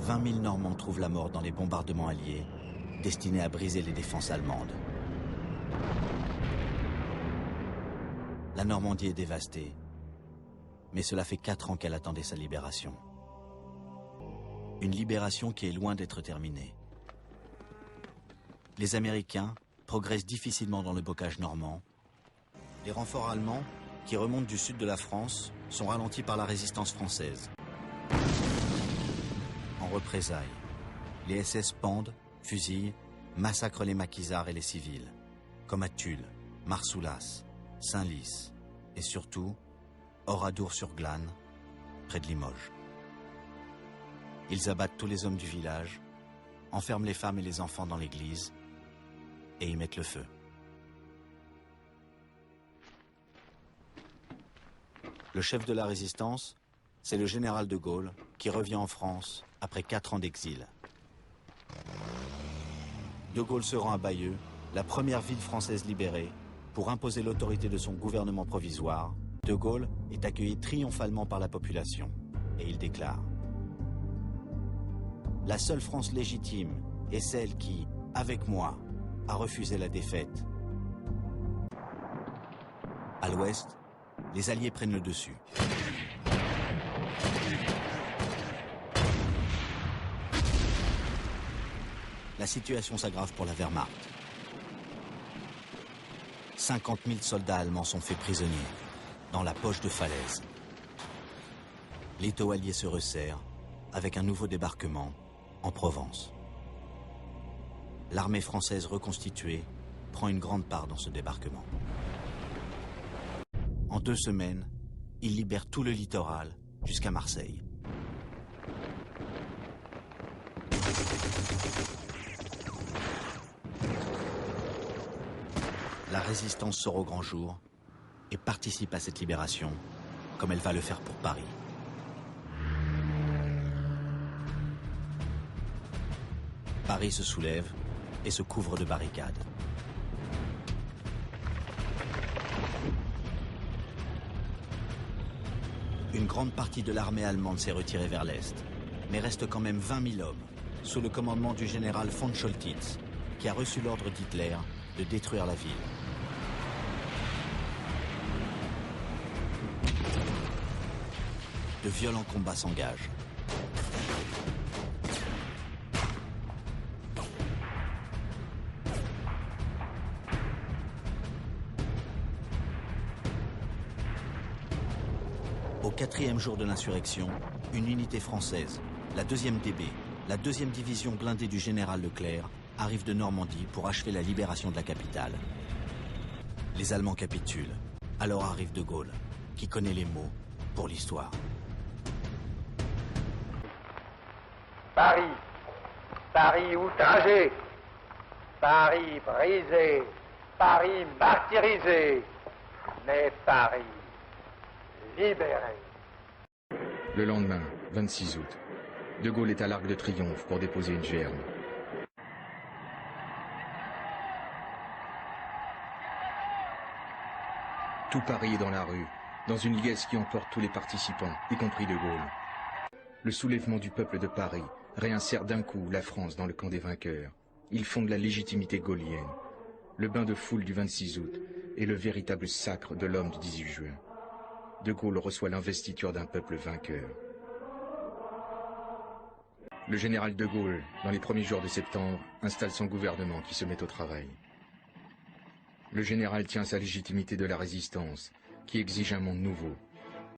20 000 Normands trouvent la mort dans les bombardements alliés, destinés à briser les défenses allemandes. La Normandie est dévastée, mais cela fait 4 ans qu'elle attendait sa libération. Une libération qui est loin d'être terminée. Les Américains progressent difficilement dans le bocage normand. Les renforts allemands, qui remontent du sud de la France, sont ralentis par la résistance française. En représailles, les SS pendent, fusillent, massacrent les maquisards et les civils, comme à Tulle, Marsoulas, Saint-Lys et surtout Oradour-sur-Glane, près de Limoges. Ils abattent tous les hommes du village, enferment les femmes et les enfants dans l'église et y mettent le feu. Le chef de la résistance, c'est le général de Gaulle qui revient en France après 4 ans d'exil. De Gaulle se rend à Bayeux, la première ville française libérée, pour imposer l'autorité de son gouvernement provisoire. De Gaulle est accueilli triomphalement par la population et il déclare: « La seule France légitime est celle qui, avec moi, a refusé la défaite. » À l'ouest, les Alliés prennent le dessus. La situation s'aggrave pour la Wehrmacht. 50 000 soldats allemands sont faits prisonniers, dans la poche de falaise. L'étau allié se resserre, avec un nouveau débarquement en Provence. L'armée française reconstituée prend une grande part dans ce débarquement. En 2 semaines, ils libèrent tout le littoral jusqu'à Marseille. La résistance sort au grand jour et participe à cette libération, comme elle va le faire pour Paris. Paris se soulève et se couvre de barricades. Une grande partie de l'armée allemande s'est retirée vers l'est, mais reste quand même 20 000 hommes, sous le commandement du général von Choltitz, qui a reçu l'ordre d'Hitler de détruire la ville. De violents combats s'engagent. Au 4e jour de l'insurrection, une unité française, la 2e DB, la 2e division blindée du général Leclerc, arrive de Normandie pour achever la libération de la capitale. Les Allemands capitulent. Alors arrive de Gaulle, qui connaît les mots pour l'histoire. Paris, Paris outragé, Paris brisé, Paris martyrisé, mais Paris libéré. Le lendemain, 26 août, De Gaulle est à l'Arc de Triomphe pour déposer une gerbe. Tout Paris est dans la rue, dans une liesse qui emporte tous les participants, y compris De Gaulle. Le soulèvement du peuple de Paris réinsère d'un coup la France dans le camp des vainqueurs. Il fonde la légitimité gaullienne. Le bain de foule du 26 août est le véritable sacre de l'homme du 18 juin. De Gaulle reçoit l'investiture d'un peuple vainqueur. Le général de Gaulle, dans les premiers jours de septembre, installe son gouvernement qui se met au travail. Le général tient sa légitimité de la résistance, qui exige un monde nouveau,